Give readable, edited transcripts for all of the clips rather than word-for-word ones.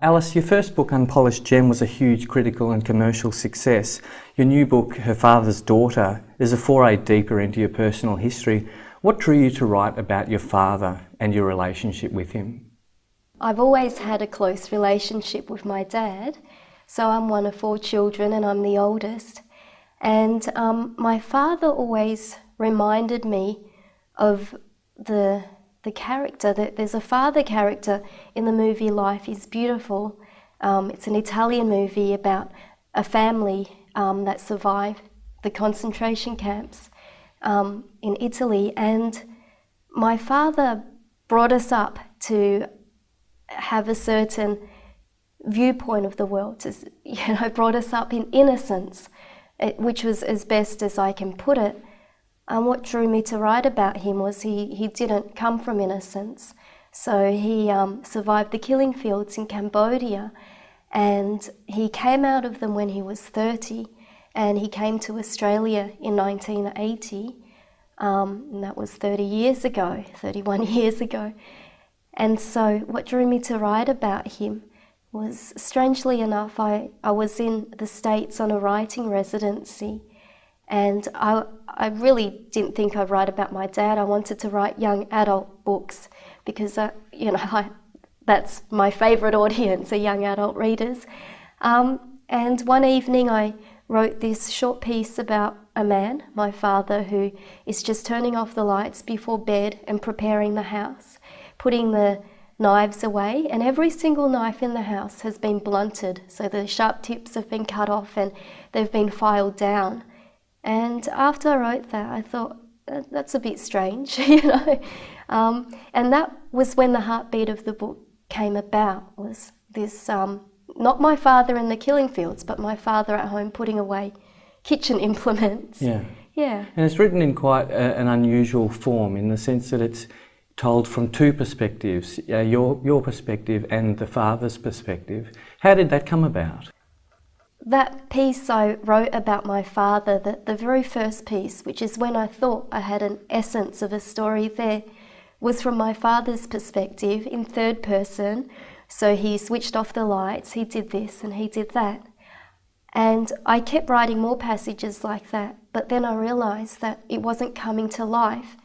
Alice, your first book, Unpolished Gem, was a huge critical and commercial success. Your new book, Her Father's Daughter, is a foray deeper into your personal history. What drew you to write about your father and your relationship with him? I've always had a close relationship with my dad. So I'm one of 4 children and I'm the oldest. And my father always reminded me of the character. There's a father character in the movie Life is Beautiful. It's an Italian movie about a family that survived the concentration camps in Italy. And my father brought us up to have a certain viewpoint of the world, brought us up in innocence, which was as best as I can put it. And what drew me to write about him was he didn't come from innocence. So he survived the killing fields in Cambodia, and he came out of them when he was 30, and he came to Australia in 1980, and that was 31 years ago. And so what drew me to write about him was, strangely enough, I was in the States on a writing residency, and I really didn't think I'd write about my dad. I wanted to write young adult books because, that's my favourite audience, are young adult readers. And one evening I wrote this short piece about a man, my father, who is just turning off the lights before bed and preparing the house, putting the knives away, and every single knife in the house has been blunted, so the sharp tips have been cut off and they've been filed down. And after I wrote that, I thought, that's a bit strange, and that was when the heartbeat of the book came about, was this, not my father in the killing fields, but my father at home putting away kitchen implements. Yeah. And it's written in quite an unusual form, in the sense that it's told from 2 perspectives, your perspective and the father's perspective. How did that come about? That piece I wrote about my father, the very first piece, which is when I thought I had an essence of a story there, was from my father's perspective in 3rd person. So he switched off the lights, he did this and he did that. And I kept writing more passages like that, but then I realised that it wasn't coming to life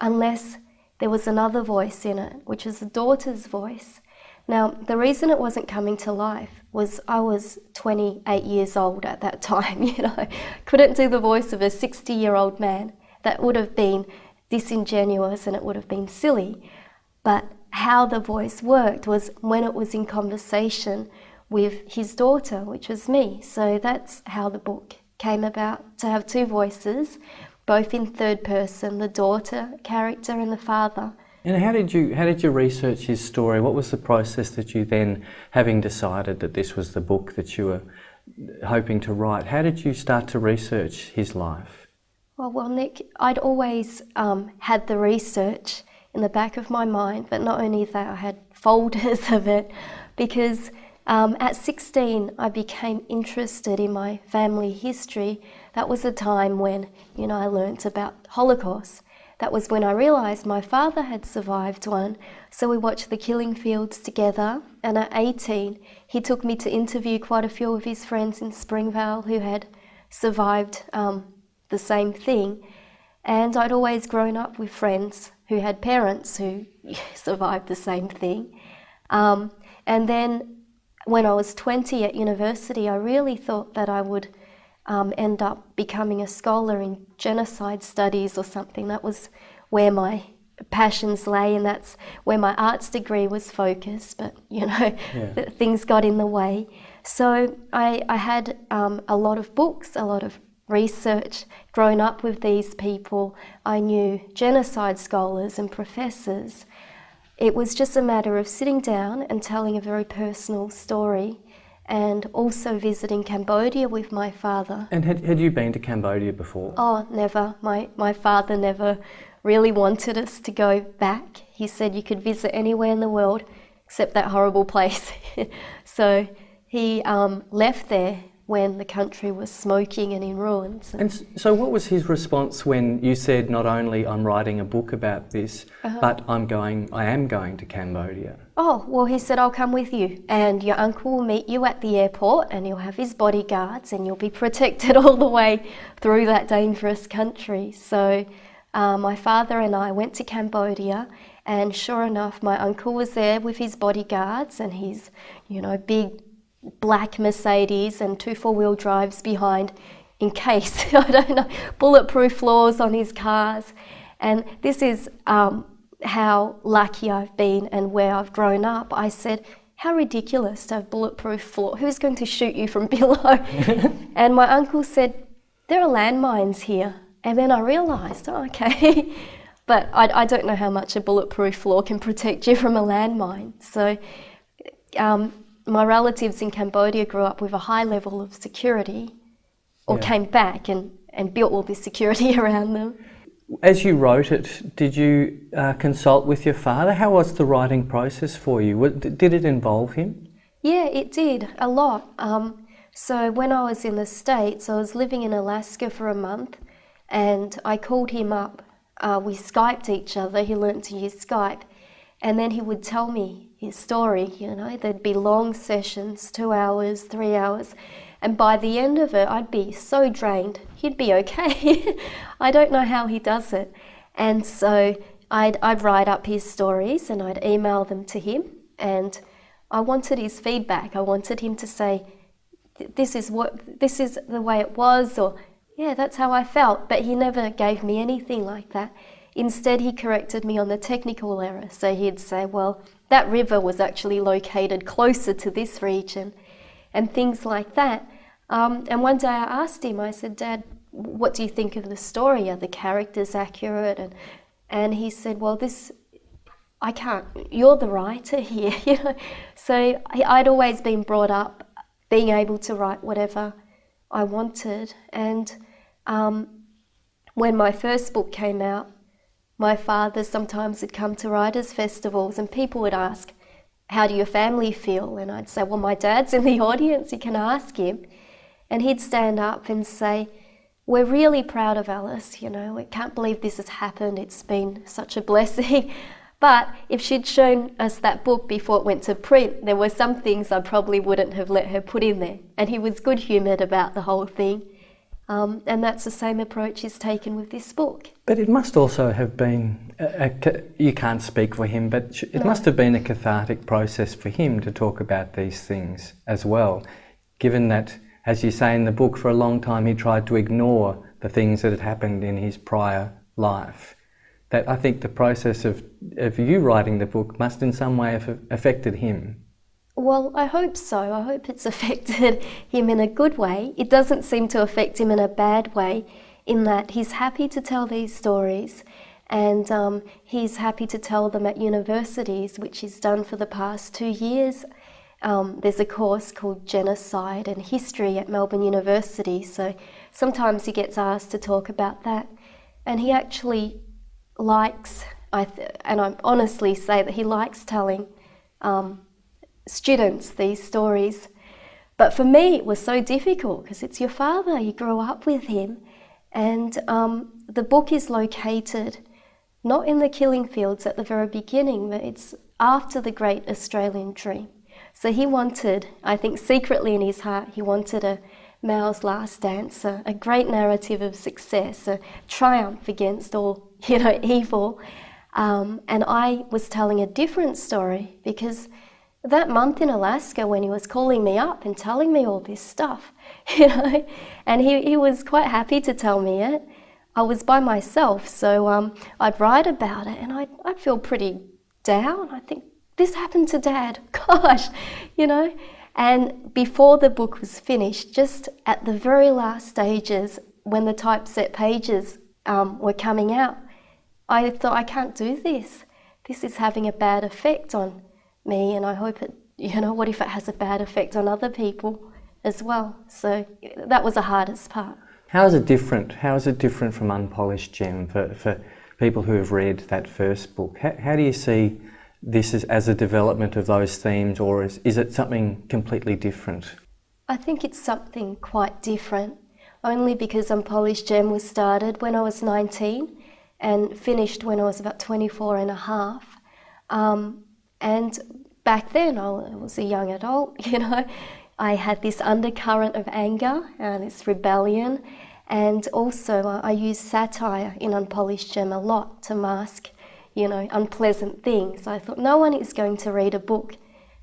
unless there was another voice in it, which was the daughter's voice. Now, the reason it wasn't coming to life was I was 28 years old at that time, couldn't do the voice of a 60-year-old man. That would have been disingenuous and it would have been silly. But how the voice worked was when it was in conversation with his daughter, which was me. So that's how the book came about, to have 2 voices, both in 3rd person, the daughter character and the father. And how did you research his story? What was the process that you then, having decided that this was the book that you were hoping to write, how did you start to research his life? Well, Nick, I'd always had the research in the back of my mind, but not only that, I had folders of it, because at 16 I became interested in my family history. That was a time when, I learnt about Holocaust. That was when I realised my father had survived one, so we watched the killing fields together, and at 18 he took me to interview quite a few of his friends in Springvale who had survived the same thing. And I'd always grown up with friends who had parents who survived the same thing. And then when I was 20 at university, I really thought that I would end up becoming a scholar in genocide studies or something. That was where my passions lay, and that's where my arts degree was focused, but things got in the way. So I had a lot of books, a lot of research, grown up with these people. I knew genocide scholars and professors. It was just a matter of sitting down and telling a very personal story, and also visiting Cambodia with my father. And had you been to Cambodia before? Oh, never. My father never really wanted us to go back. He said you could visit anywhere in the world except that horrible place. So he left there when the country was smoking and in ruins. And so what was his response when you said, not only I'm writing a book about this, but I am going to Cambodia? Oh, well, he said, I'll come with you, and your uncle will meet you at the airport, and he'll have his bodyguards, and you'll be protected all the way through that dangerous country. So my father and I went to Cambodia, and sure enough, my uncle was there with his bodyguards and his, big black Mercedes and 2 4-wheel drives behind in case, bulletproof floors on his cars. And this is how lucky I've been and where I've grown up. I said, how ridiculous to have bulletproof floor. Who's going to shoot you from below? And my uncle said, there are landmines here. And then I realised, okay. But I don't know how much a bulletproof floor can protect you from a landmine. So my relatives in Cambodia grew up with a high level of security, or came back and built all this security around them. As you wrote it, did you consult with your father? How was the writing process for you? Did it involve him? Yeah, it did, a lot. So when I was in the States, I was living in Alaska for a month, and I called him up. We Skyped each other. He learnt to use Skype. And then he would tell me his story, There'd be long sessions, 2 hours, 3 hours. And by the end of it, I'd be so drained. He'd be okay. I don't know how he does it. And so I'd write up his stories and I'd email them to him. And I wanted his feedback. I wanted him to say, this is the way it was, or yeah, that's how I felt. But he never gave me anything like that. Instead, he corrected me on the technical error. So he'd say, well, that river was actually located closer to this region, and things like that. And one day I asked him, I said, Dad, what do you think of the story? Are the characters accurate? And he said, well, I can't, you're the writer here. So I'd always been brought up being able to write whatever I wanted. And when my first book came out, my father sometimes would come to writers' festivals and people would ask, how do your family feel? And I'd say, well, my dad's in the audience, you can ask him. And he'd stand up and say, we're really proud of Alice, we can't believe this has happened, it's been such a blessing. But if she'd shown us that book before it went to print, there were some things I probably wouldn't have let her put in there. And he was good-humoured about the whole thing. And that's the same approach he's taken with this book. But it must also have been, you can't speak for him, but it must have been a cathartic process for him to talk about these things as well, given that, as you say in the book, for a long time he tried to ignore the things that had happened in his prior life. That I think the process of you writing the book must in some way have affected him. Well, I hope so. I hope it's affected him in a good way. It doesn't seem to affect him in a bad way, in that he's happy to tell these stories, and he's happy to tell them at universities, which he's done for the past 2 years. There's a course called Genocide and History at Melbourne University, so sometimes he gets asked to talk about that. And he actually likes, and I honestly say that he likes telling students these stories. But for me it was so difficult because it's your father, you grow up with him, and the book is located not in the killing fields at the very beginning, but it's after the Great Australian Dream. So he wanted, I think secretly in his heart, he wanted a Mao's Last Dance, a great narrative of success, a triumph against all evil. And I was telling a different story, because that month in Alaska when he was calling me up and telling me all this stuff, and he was quite happy to tell me it, I was by myself, so I'd write about it and I'd feel pretty down. I think, this happened to Dad, gosh, And before the book was finished, just at the very last stages, when the typeset pages were coming out, I thought, I can't do this. This is having a bad effect on me, and I hope it, what if it has a bad effect on other people as well? So that was the hardest part. How is it different? How is it different from Unpolished Gem for people who have read that first book? How do you see this as a development of those themes, or is it something completely different? I think it's something quite different, only because Unpolished Gem was started when I was 19 and finished when I was about 24 and a half. And back then I was a young adult, I had this undercurrent of anger and this rebellion, and also I used satire in Unpolished Gem a lot to mask, unpleasant things. I thought no one is going to read a book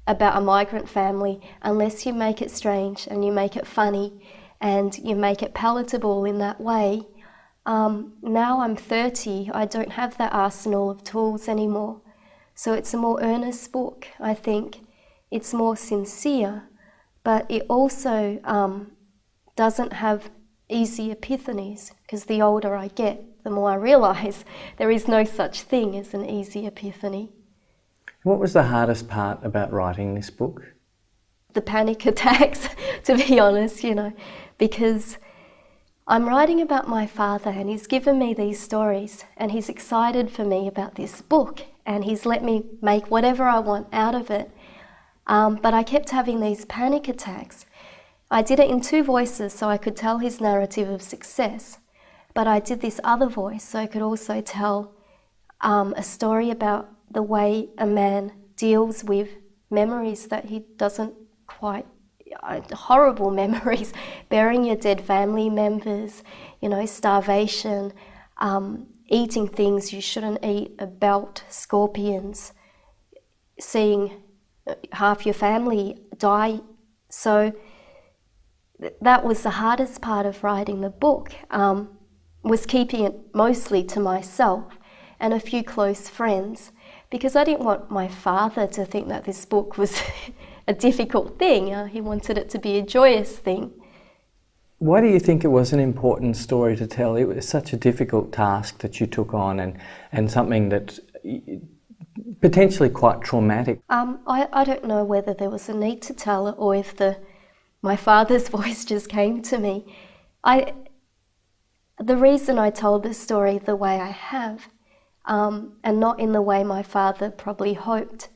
about a migrant family unless you make it strange and you make it funny and you make it palatable in that way. Now I'm 30, I don't have that arsenal of tools anymore. So it's a more earnest book, I think. It's more sincere, but it also doesn't have easy epiphanies, because the older I get, the more I realise there is no such thing as an easy epiphany. What was the hardest part about writing this book? The panic attacks, to be honest, because I'm writing about my father and he's given me these stories and he's excited for me about this book and he's let me make whatever I want out of it. But I kept having these panic attacks. I did it in two voices so I could tell his narrative of success, but I did this other voice so I could also tell a story about the way a man deals with memories that he doesn't quite, horrible memories, burying your dead family members, starvation, eating things you shouldn't eat, a belt, scorpions, seeing half your family die. So that was the hardest part of writing the book, was keeping it mostly to myself and a few close friends, because I didn't want my father to think that this book was a difficult thing. He wanted it to be a joyous thing. Why do you think it was an important story to tell? It was such a difficult task that you took on, and something that potentially quite traumatic. I don't know whether there was a need to tell it or if my father's voice just came to me. The reason I told this story the way I have, and not in the way my father probably hoped,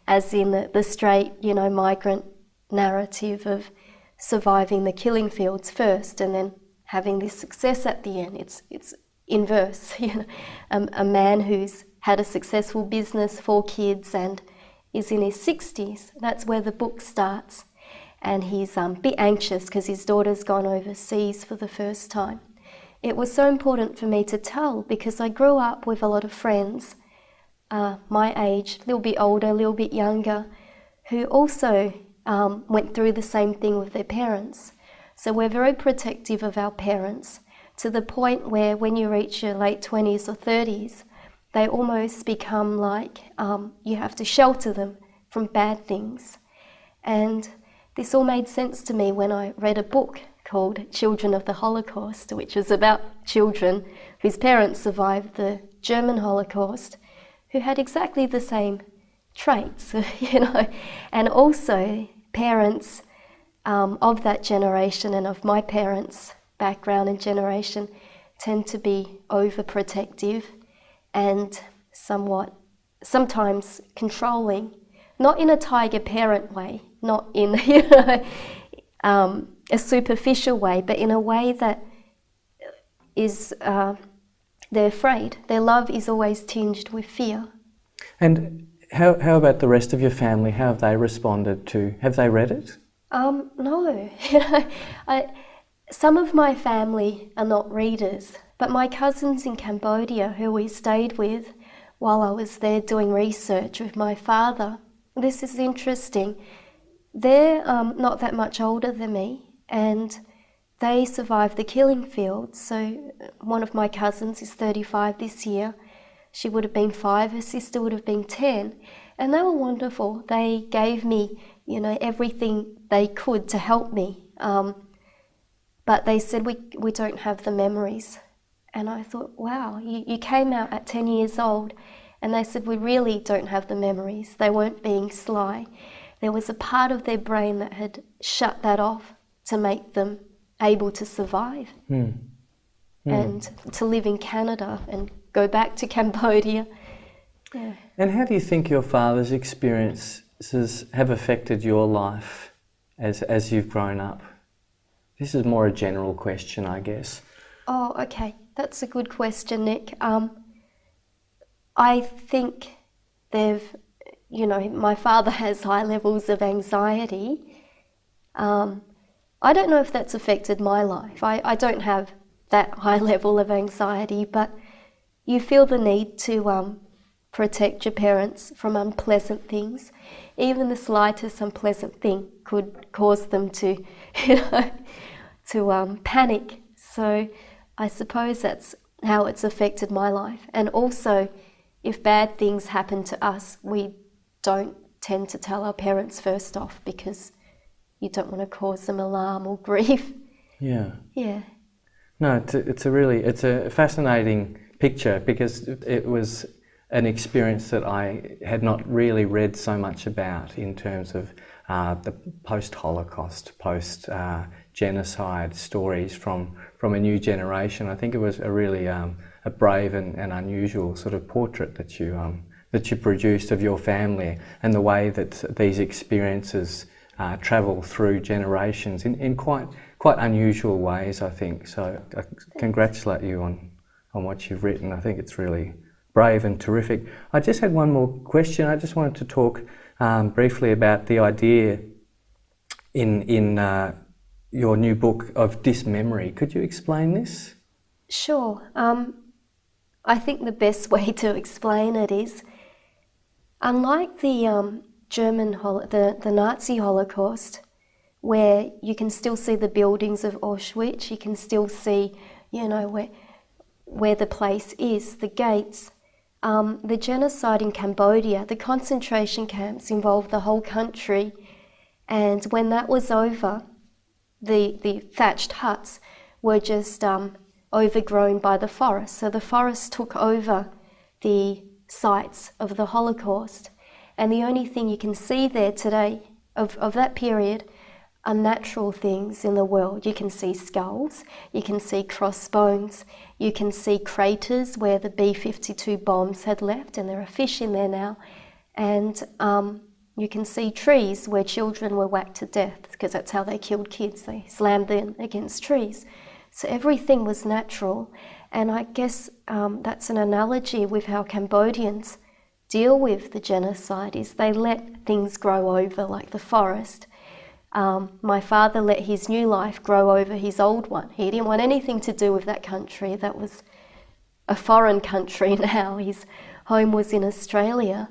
as in the straight, migrant narrative of surviving the killing fields first and then having this success at the end. It's inverse. A man who's had a successful business, 4 kids, and is in his 60s. That's where the book starts. And he's a bit anxious because his daughter's gone overseas for the first time. It was so important for me to tell because I grew up with a lot of friends my age, a little bit older, a little bit younger, who also went through the same thing with their parents. So we're very protective of our parents, to the point where when you reach your late 20s or 30s, they almost become like you have to shelter them from bad things. And this all made sense to me when I read a book called Children of the Holocaust, which was about children whose parents survived the German Holocaust, who had exactly the same traits, and also parents of that generation and of my parents' background and generation tend to be overprotective and sometimes controlling, not in a tiger parent way, not in a superficial way, but in a way that is they're afraid. Their love is always tinged with fear. And how about the rest of your family? How have they responded to? Have they read it? No. Some of my family are not readers, but my cousins in Cambodia, who we stayed with while I was there doing research with my father, this is interesting. They're not that much older than me, and they survived the killing fields. So one of my cousins is 35 this year. She would have been 5, her sister would have been 10. And they were wonderful. They gave me, everything they could to help me. But they said, we don't have the memories. And I thought, wow, you came out at 10 years old. And they said, we really don't have the memories. They weren't being sly. There was a part of their brain that had shut that off to make them able to survive and to live in Canada and go back to Cambodia. Yeah. And how do you think your father's experiences have affected your life as you've grown up? This is more a general question, I guess. Oh, okay. That's a good question, Nick. I think my father has high levels of anxiety. I don't know if that's affected my life. I don't have that high level of anxiety, but you feel the need to protect your parents from unpleasant things. Even the slightest unpleasant thing could cause them to, to panic. So I suppose that's how it's affected my life. And also, if bad things happen to us, we don't tend to tell our parents first off because you don't want to cause them alarm or grief. Yeah. Yeah. No, it's a fascinating picture because it was an experience that I had not really read so much about in terms of the post-Holocaust, post-genocide stories from a new generation. I think it was a really a brave and unusual sort of portrait that you produced of your family and the way that these experiences travel through generations in quite unusual ways, I think. So I congratulate you on what you've written. I think it's really brave and terrific. I just had one more question. I just wanted to talk briefly about the idea in your new book of dismemory. Could you explain this? Sure. I think the best way to explain it is, unlike the the Nazi Holocaust, where you can still see the buildings of Auschwitz, you can still see, where the place is, the gates. The genocide in Cambodia, the concentration camps involved the whole country, and when that was over, the thatched huts were just overgrown by the forest. So the forest took over the sites of the Holocaust, and the only thing you can see there today of that period are natural things in the world. You can see skulls, you can see crossbones, you can see craters where the B-52 bombs had left, and there are fish in there now, and you can see trees where children were whacked to death, because that's how they killed kids. They slammed them against trees. So everything was natural, and I guess that's an analogy with how Cambodians deal with the genocide, is they let things grow over like the forest. My father let his new life grow over his old one. He didn't want anything to do with that country. That was a foreign country now. His home was in Australia.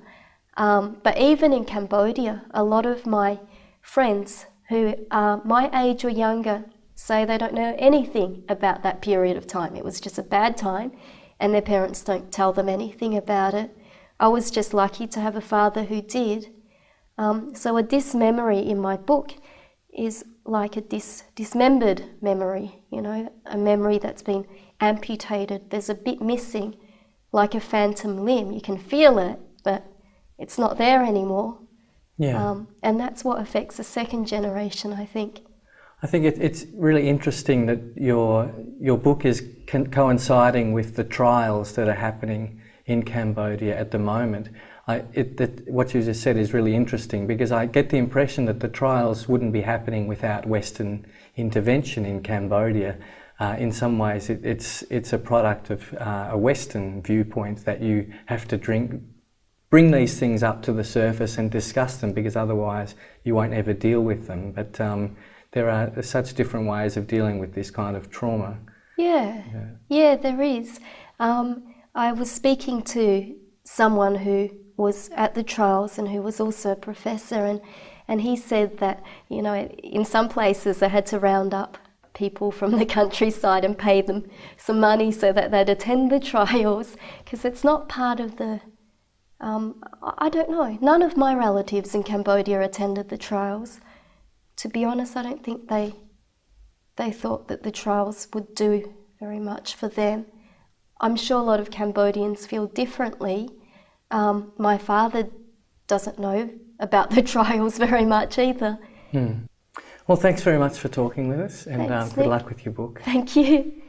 But even in Cambodia, a lot of my friends who are my age or younger say they don't know anything about that period of time. It was just a bad time, and their parents don't tell them anything about it. I was just lucky to have a father who did. So a dismemory in my book is like a dismembered memory, a memory that's been amputated. There's a bit missing, like a phantom limb. You can feel it, but it's not there anymore. Yeah. And that's what affects the second generation, I think. I think it's really interesting that your book is coinciding with the trials that are happening in Cambodia at the moment. What you just said is really interesting, because I get the impression that the trials wouldn't be happening without Western intervention in Cambodia. In some ways, it's a product of a Western viewpoint that you have to bring these things up to the surface and discuss them, because otherwise you won't ever deal with them. But there are such different ways of dealing with this kind of trauma. Yeah, there is. I was speaking to someone who was at the trials and who was also a professor, and he said that, in some places they had to round up people from the countryside and pay them some money so that they'd attend the trials, because it's not part of the... I don't know. None of my relatives in Cambodia attended the trials. To be honest, I don't think they thought that the trials would do very much for them. I'm sure a lot of Cambodians feel differently. My father doesn't know about the trials very much either. Well, thanks very much for talking with us, and Thanks, good Nick. luck with your book. Thank you.